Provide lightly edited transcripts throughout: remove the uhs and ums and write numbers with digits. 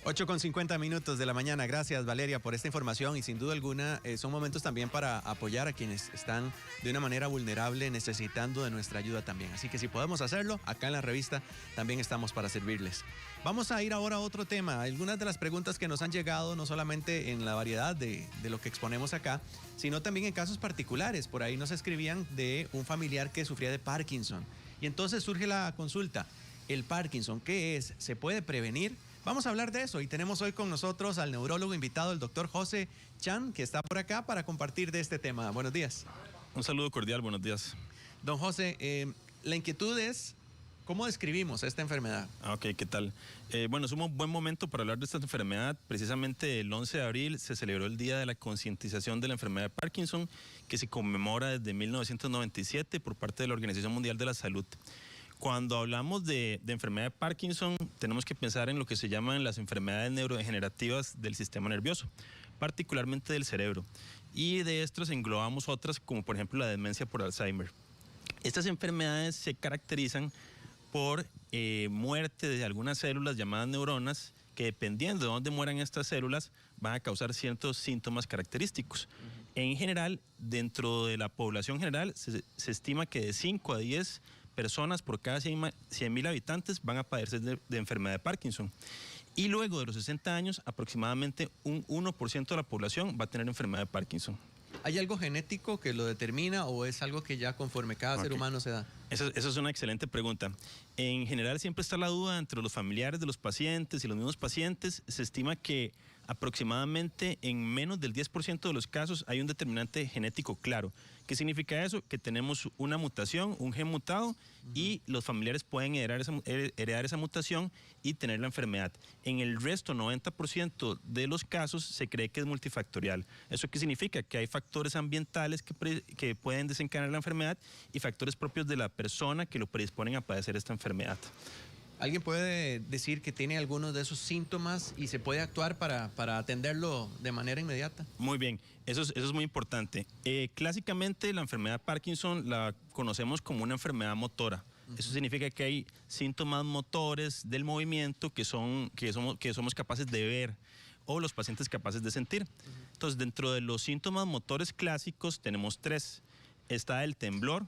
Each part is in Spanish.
8:50 de la mañana. Gracias, Valeria, por esta información, y sin duda alguna son momentos también para apoyar a quienes están de una manera vulnerable, necesitando de nuestra ayuda también. Así que si podemos hacerlo, acá en la revista también estamos para servirles. Vamos a ir ahora a otro tema. Algunas de las preguntas que nos han llegado, no solamente en la variedad de lo que exponemos acá, sino también en casos particulares. Por ahí nos escribían de un familiar que sufría de Parkinson. Y entonces surge la consulta: ¿el Parkinson qué es? ¿Se puede prevenir? Vamos a hablar de eso, y tenemos hoy con nosotros al neurólogo invitado, el doctor José Chan, que está por acá para compartir de este tema. Buenos días. Un saludo cordial, buenos días. Don José, la inquietud es, ¿cómo describimos esta enfermedad? Ok, ¿qué tal? Bueno, es un buen momento para hablar de esta enfermedad. Precisamente el 11 de abril se celebró el Día de la Concientización de la Enfermedad de Parkinson, que se conmemora desde 1997 por parte de la Organización Mundial de la Salud. Cuando hablamos de enfermedad de Parkinson, tenemos que pensar en lo que se llaman las enfermedades neurodegenerativas del sistema nervioso, particularmente del cerebro. Y de estos englobamos otras, como por ejemplo la demencia por Alzheimer. Estas enfermedades se caracterizan por muerte de algunas células llamadas neuronas, que dependiendo de dónde mueran estas células, van a causar ciertos síntomas característicos. En general, dentro de la población general, se estima que de 5 a 10 personas por cada 100.000 habitantes van a padecer de enfermedad de Parkinson. Y luego de los 60 años, aproximadamente un 1% de la población va a tener enfermedad de Parkinson. ¿Hay algo genético que lo determina, o es algo que ya conforme cada ser humano se da? Esa es una excelente pregunta. En general siempre está la duda entre los familiares de los pacientes y los mismos pacientes. Se estima que aproximadamente en menos del 10% de los casos hay un determinante genético claro. ¿Qué significa eso? Que tenemos una mutación, un gen mutado, y los familiares pueden heredar esa mutación y tener la enfermedad. En el resto, 90% de los casos, se cree que es multifactorial. ¿Eso qué significa? Que hay factores ambientales que pueden desencadenar la enfermedad y factores propios de la persona que lo predisponen a padecer esta enfermedad. ¿Alguien puede decir que tiene algunos de esos síntomas y se puede actuar para atenderlo de manera inmediata? Muy bien, eso es muy importante. Clásicamente la enfermedad de Parkinson la conocemos como una enfermedad motora. Eso significa que hay síntomas motores del movimiento que somos capaces de ver, o los pacientes capaces de sentir. Entonces, dentro de los síntomas motores clásicos tenemos 3. Está el temblor,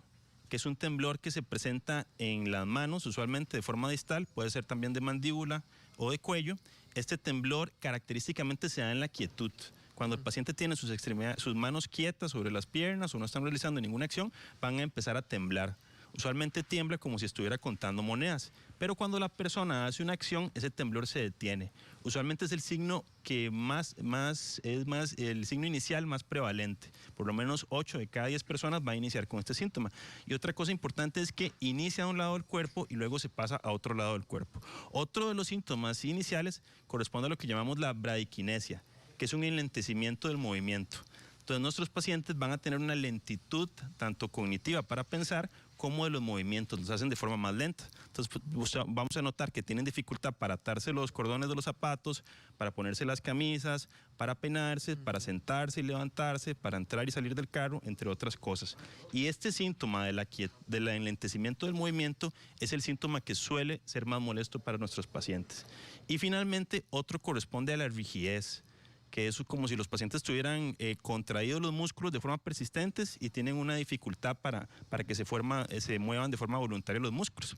que es un temblor que se presenta en las manos, usualmente de forma distal, puede ser también de mandíbula o de cuello. Este temblor característicamente se da en la quietud. Cuando el paciente tiene sus manos quietas sobre las piernas o no están realizando ninguna acción, van a empezar a temblar. Usualmente tiembla como si estuviera contando monedas, pero cuando la persona hace una acción, ese temblor se detiene. Usualmente es el signo que el signo inicial más prevalente. Por lo menos 8 de cada 10 personas va a iniciar con este síntoma. Y otra cosa importante es que inicia a un lado del cuerpo y luego se pasa a otro lado del cuerpo. Otro de los síntomas iniciales corresponde a lo que llamamos la bradiquinesia, que es un enlentecimiento del movimiento. Entonces, nuestros pacientes van a tener una lentitud tanto cognitiva para pensar como de los movimientos, los hacen de forma más lenta. Entonces, vamos a notar que tienen dificultad para atarse los cordones de los zapatos, para ponerse las camisas, para peinarse, para sentarse y levantarse, para entrar y salir del carro, entre otras cosas. Y este síntoma del enlentecimiento del movimiento es el síntoma que suele ser más molesto para nuestros pacientes. Y finalmente, otro corresponde a la rigidez, que es como si los pacientes tuvieran contraídos los músculos de forma persistentes y tienen una dificultad para que se muevan de forma voluntaria los músculos.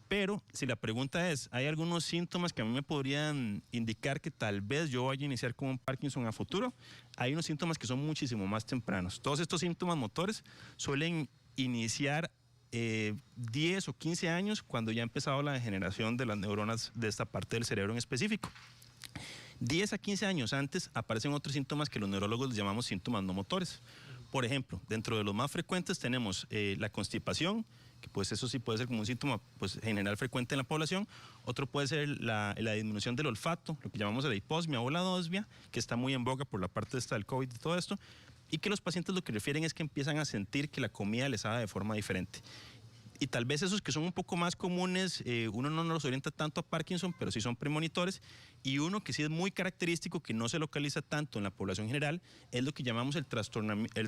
Pero si la pregunta es, ¿hay algunos síntomas que a mí me podrían indicar que tal vez yo vaya a iniciar con un Parkinson a futuro? Hay unos síntomas que son muchísimo más tempranos. Todos estos síntomas motores suelen iniciar 10 o 15 años, cuando ya ha empezado la degeneración de las neuronas de esta parte del cerebro en específico. 10 a 15 años antes aparecen otros síntomas que los neurólogos les llamamos síntomas no motores. Por ejemplo, dentro de los más frecuentes tenemos la constipación, que pues eso sí puede ser como un síntoma pues, general frecuente en la población. Otro puede ser la disminución del olfato, lo que llamamos la hiposmia o la anosmia, que está muy en boga por la parte del COVID y todo esto, y que los pacientes lo que refieren es que empiezan a sentir que la comida les sabe de forma diferente. Y tal vez esos que son un poco más comunes, uno no los orienta tanto a Parkinson, pero sí son premonitores. Y uno que sí es muy característico, que no se localiza tanto en la población general, es lo que llamamos el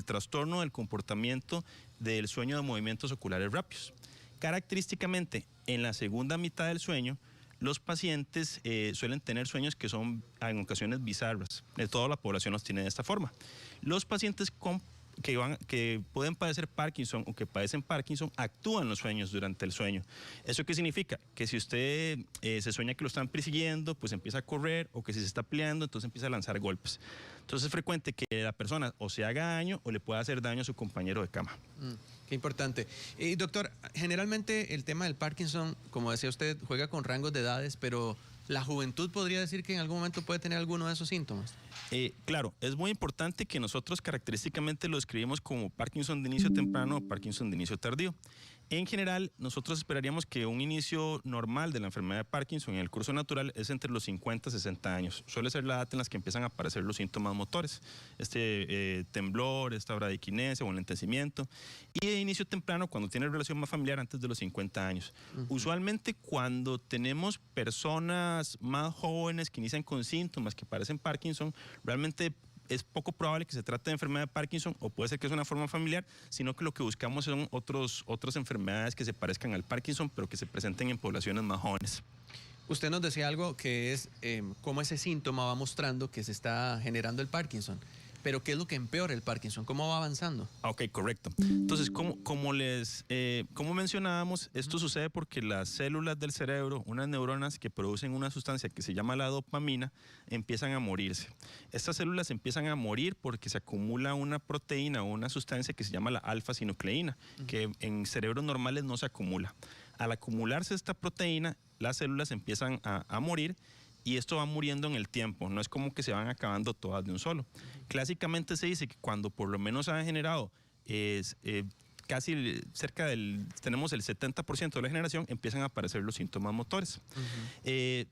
trastorno del comportamiento del sueño de movimientos oculares rápidos. Característicamente, en la segunda mitad del sueño, los pacientes suelen tener sueños que son en ocasiones bizarras. Toda la población los tiene de esta forma. Los pacientes que pueden padecer Parkinson o que padecen Parkinson actúan los sueños durante el sueño. ¿Eso qué significa? Que si usted se sueña que lo están persiguiendo, pues empieza a correr, o que si se está peleando, entonces empieza a lanzar golpes. Entonces es frecuente que la persona o se haga daño o le pueda hacer daño a su compañero de cama. Qué importante. Y doctor, generalmente el tema del Parkinson, como decía usted, juega con rangos de edades, pero ¿la juventud podría decir que en algún momento puede tener alguno de esos síntomas? Claro, es muy importante que nosotros característicamente lo describimos como Parkinson de inicio temprano o Parkinson de inicio tardío. En general, nosotros esperaríamos que un inicio normal de la enfermedad de Parkinson en el curso natural es entre los 50 y 60 años. Suele ser la edad en la que empiezan a aparecer los síntomas motores, temblor, esta bradiquinesia o enlentecimiento. Y de inicio temprano, cuando tiene relación más familiar, antes de los 50 años. Usualmente, cuando tenemos personas más jóvenes que inician con síntomas que parecen Parkinson, realmente es poco probable que se trate de enfermedad de Parkinson, o puede ser que es una forma familiar, sino que lo que buscamos son otras enfermedades que se parezcan al Parkinson, pero que se presenten en poblaciones más jóvenes. Usted nos decía algo que es cómo ese síntoma va mostrando que se está generando el Parkinson. Pero ¿qué es lo que empeora el Parkinson? ¿Cómo va avanzando? Ok, correcto. Entonces, como mencionábamos, esto sucede porque las células del cerebro, unas neuronas que producen una sustancia que se llama la dopamina, empiezan a morirse. Estas células empiezan a morir porque se acumula una proteína o una sustancia que se llama la alfa-sinucleína, que en cerebros normales no se acumula. Al acumularse esta proteína, las células empiezan a morir, y esto va muriendo en el tiempo, no es como que se van acabando todas de un solo. Clásicamente se dice que cuando por lo menos han generado casi tenemos el 70% de la generación, empiezan a aparecer los síntomas motores. De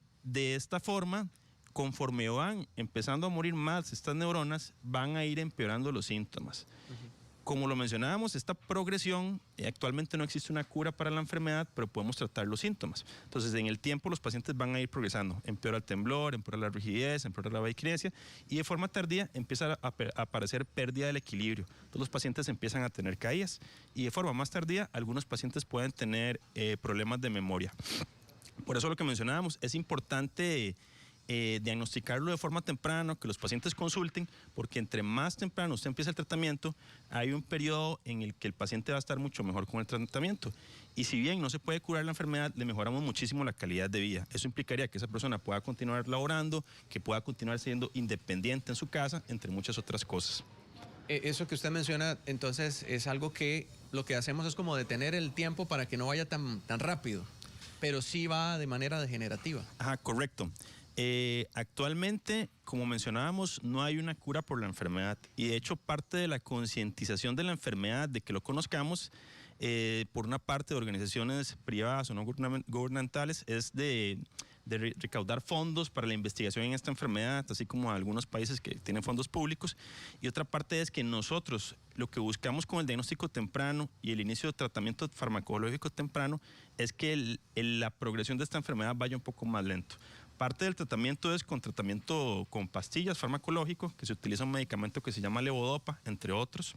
esta forma, conforme van empezando a morir más estas neuronas, van a ir empeorando los síntomas. Como lo mencionábamos, esta progresión, actualmente no existe una cura para la enfermedad, pero podemos tratar los síntomas. Entonces, en el tiempo los pacientes van a ir progresando. Empeora el temblor, empeora la rigidez, empeora la bradiquinesia, y de forma tardía empieza a aparecer pérdida del equilibrio. Entonces, los pacientes empiezan a tener caídas, y de forma más tardía, algunos pacientes pueden tener problemas de memoria. Por eso lo que mencionábamos, es importante diagnosticarlo de forma temprana, que los pacientes consulten, porque entre más temprano usted empieza el tratamiento, hay un periodo en el que el paciente va a estar mucho mejor con el tratamiento. Y si bien no se puede curar la enfermedad, le mejoramos muchísimo la calidad de vida. Eso implicaría que esa persona pueda continuar laborando, que pueda continuar siendo independiente en su casa, entre muchas otras cosas. Eso que usted menciona, entonces, es algo que lo que hacemos es como detener el tiempo para que no vaya tan rápido, pero sí va de manera degenerativa. Ajá, correcto. Actualmente, como mencionábamos, no hay una cura por la enfermedad, y de hecho parte de la concientización de la enfermedad, de que lo conozcamos, por una parte de organizaciones privadas o no gubernamentales, es de recaudar fondos para la investigación en esta enfermedad, así como algunos países que tienen fondos públicos, y otra parte es que nosotros lo que buscamos con el diagnóstico temprano y el inicio de tratamiento farmacológico temprano es que la progresión de esta enfermedad vaya un poco más lento. Parte del tratamiento es con tratamiento con pastillas farmacológico, que se utiliza un medicamento que se llama levodopa, entre otros,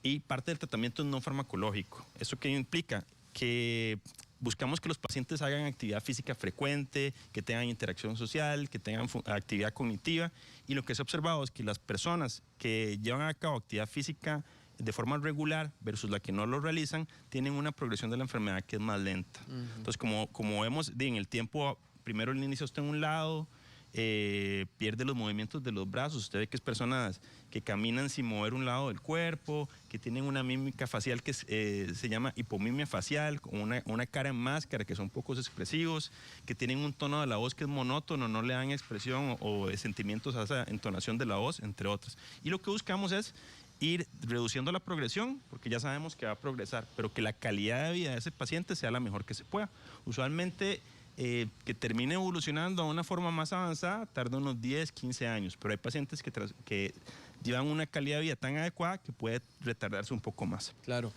y parte del tratamiento es no farmacológico. ¿Eso qué implica? Que buscamos que los pacientes hagan actividad física frecuente, que tengan interacción social, que tengan actividad cognitiva, y lo que se ha observado es que las personas que llevan a cabo actividad física de forma regular versus la que no lo realizan, tienen una progresión de la enfermedad que es más lenta. Entonces, como vemos en el tiempo, primero el inicio está en un lado, pierde los movimientos de los brazos. Usted ve que es personas que caminan sin mover un lado del cuerpo, que tienen una mímica facial que se llama hipomimia facial, con una cara en máscara, que son pocos expresivos, que tienen un tono de la voz que es monótono, no le dan expresión o sentimientos a esa entonación de la voz, entre otras. Y lo que buscamos es ir reduciendo la progresión, porque ya sabemos que va a progresar, pero que la calidad de vida de ese paciente sea la mejor que se pueda. Usualmente, que termine evolucionando a una forma más avanzada tarda unos 10, 15 años, pero hay pacientes que llevan una calidad de vida tan adecuada que puede retardarse un poco más. Claro.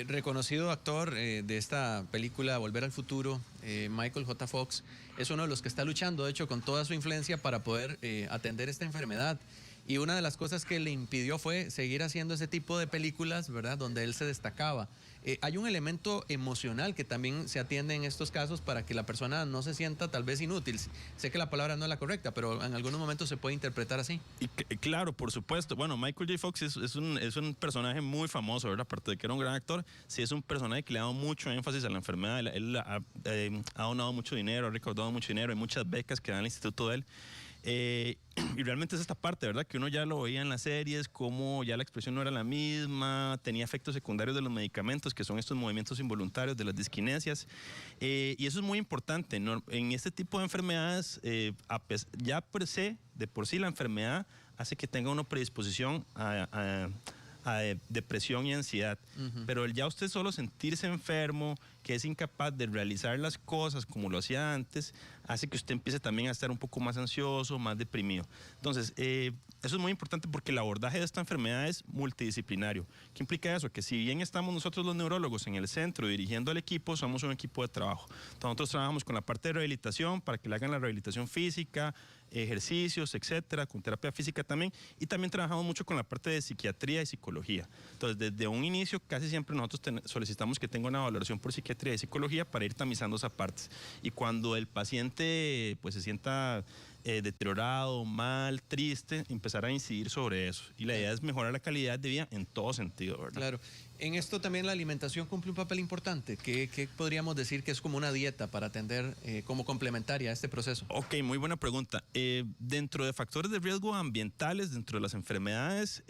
Reconocido actor de esta película Volver al Futuro, Michael J. Fox, es uno de los que está luchando, de hecho, con toda su influencia para poder atender esta enfermedad. Y una de las cosas que le impidió fue seguir haciendo ese tipo de películas, ¿verdad? Donde él se destacaba. Hay un elemento emocional que también se atiende en estos casos para que la persona no se sienta tal vez inútil. Sé que la palabra no es la correcta, pero en algunos momentos se puede interpretar así. Y claro, por supuesto. Bueno, Michael J. Fox es un personaje muy famoso, ¿verdad? Aparte de que era un gran actor, sí es un personaje que le ha dado mucho énfasis a la enfermedad. Él ha donado mucho dinero, ha recaudado mucho dinero, hay muchas becas que da el instituto de él. Y realmente es esta parte, ¿verdad? Que uno ya lo veía en las series, como ya la expresión no era la misma, tenía efectos secundarios de los medicamentos, que son estos movimientos involuntarios de las disquinesias. Y eso es muy importante, ¿no? En este tipo de enfermedades, ya de por sí la enfermedad hace que tenga una predisposición a depresión y ansiedad. Pero el ya usted solo sentirse enfermo, que es incapaz de realizar las cosas como lo hacía antes, hace que usted empiece también a estar un poco más ansioso, más deprimido. Entonces, eso es muy importante porque el abordaje de esta enfermedad es multidisciplinario. ¿Qué implica eso? Que si bien estamos nosotros los neurólogos en el centro dirigiendo al equipo, somos un equipo de trabajo. Entonces, nosotros trabajamos con la parte de rehabilitación para que le hagan la rehabilitación física, ejercicios, etcétera, con terapia física también, y también trabajamos mucho con la parte de psiquiatría y psicología. Entonces, desde un inicio, casi siempre nosotros solicitamos que tenga una valoración por psiquiatría y psicología para ir tamizando esas partes. Y cuando el paciente pues se sienta deteriorado, mal, triste, empezar a incidir sobre eso. Y la idea es mejorar la calidad de vida en todo sentido, ¿verdad? Claro. En esto también la alimentación cumple un papel importante. ¿Qué podríamos decir que es como una dieta para atender como complementaria a este proceso? Ok, muy buena pregunta. Dentro de factores de riesgo ambientales, dentro de las enfermedades,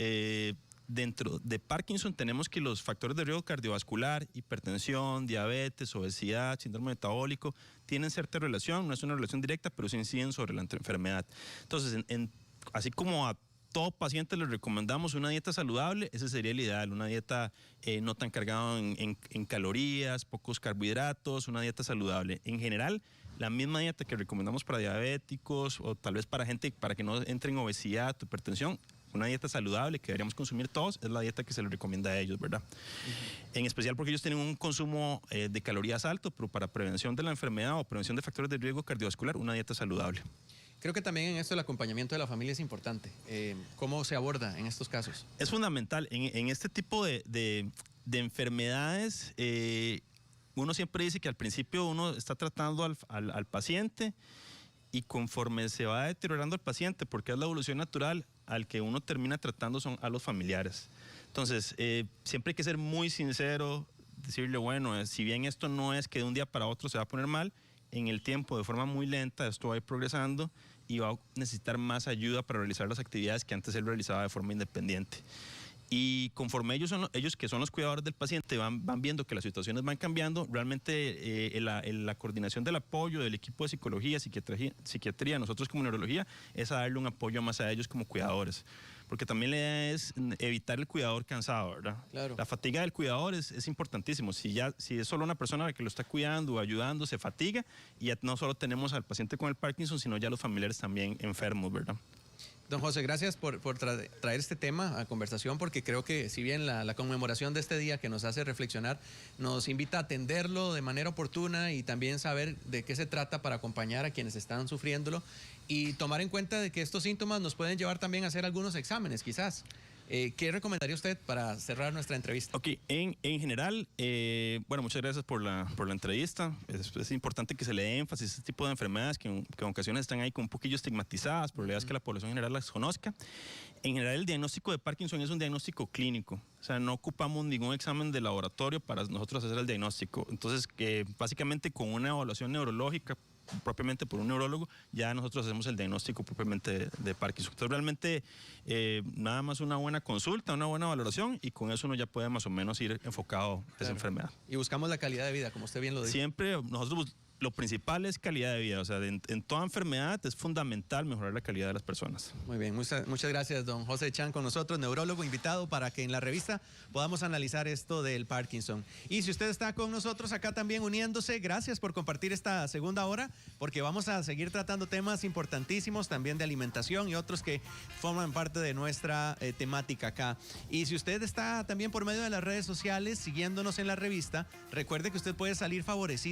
dentro de Parkinson tenemos que los factores de riesgo cardiovascular, hipertensión, diabetes, obesidad, síndrome metabólico, tienen cierta relación, no es una relación directa, pero sí inciden sobre la enfermedad. Entonces, así como a todo paciente le recomendamos una dieta saludable, ese sería el ideal, una dieta no tan cargada en calorías, pocos carbohidratos, una dieta saludable. En general, la misma dieta que recomendamos para diabéticos o tal vez para gente para que no entre en obesidad, hipertensión, una dieta saludable que deberíamos consumir todos, es la dieta que se les recomienda a ellos, ¿verdad? En especial porque ellos tienen un consumo de calorías alto, pero para prevención de la enfermedad o prevención de factores de riesgo cardiovascular, una dieta saludable. Creo que también en esto el acompañamiento de la familia es importante. ¿Cómo se aborda en estos casos? Es fundamental. En este tipo de enfermedades, uno siempre dice que al principio uno está tratando al paciente y conforme se va deteriorando el paciente, porque es la evolución natural, al que uno termina tratando son a los familiares. Entonces, siempre hay que ser muy sincero, decirle, bueno, si bien esto no es que de un día para otro se va a poner mal, en el tiempo, de forma muy lenta, esto va a ir progresando y va a necesitar más ayuda para realizar las actividades que antes él realizaba de forma independiente. Y conforme ellos que son los cuidadores del paciente van viendo que las situaciones van cambiando, realmente la coordinación del apoyo del equipo de psicología, psiquiatría, nosotros como neurología, es a darle un apoyo más a ellos como cuidadores. Porque también la idea es evitar el cuidador cansado, ¿verdad? Claro. La fatiga del cuidador es importantísimo. Si es solo una persona que lo está cuidando o ayudando, se fatiga, y ya no solo tenemos al paciente con el Parkinson, sino ya los familiares también enfermos, ¿verdad? Don José, gracias por traer este tema a conversación, porque creo que si bien la conmemoración de este día que nos hace reflexionar, nos invita a atenderlo de manera oportuna y también saber de qué se trata para acompañar a quienes están sufriéndolo y tomar en cuenta de que estos síntomas nos pueden llevar también a hacer algunos exámenes, quizás. ¿Qué recomendaría usted para cerrar nuestra entrevista? Ok, en general, bueno, muchas gracias por la entrevista. Es importante que se le dé énfasis a este tipo de enfermedades que en ocasiones están ahí con un poquillo estigmatizadas, pero la idea es que la población en general las conozca. En general, el diagnóstico de Parkinson es un diagnóstico clínico, o sea, no ocupamos ningún examen de laboratorio para nosotros hacer el diagnóstico. Entonces, básicamente con una evaluación neurológica, propiamente por un neurólogo, ya nosotros hacemos el diagnóstico propiamente de Parkinson. Entonces realmente nada más una buena consulta, una buena valoración, y con eso uno ya puede más o menos ir enfocado a esa enfermedad. Y buscamos la calidad de vida, como usted bien lo dice. Siempre nosotros lo principal es calidad de vida, o sea, en toda enfermedad es fundamental mejorar la calidad de las personas. Muy bien, muchas gracias, don José Chan, con nosotros, neurólogo invitado, para que en la revista podamos analizar esto del Parkinson. Y si usted está con nosotros acá también uniéndose, gracias por compartir esta segunda hora, porque vamos a seguir tratando temas importantísimos también de alimentación y otros que forman parte de nuestra temática acá. Y si usted está también por medio de las redes sociales siguiéndonos en la revista, recuerde que usted puede salir favorecido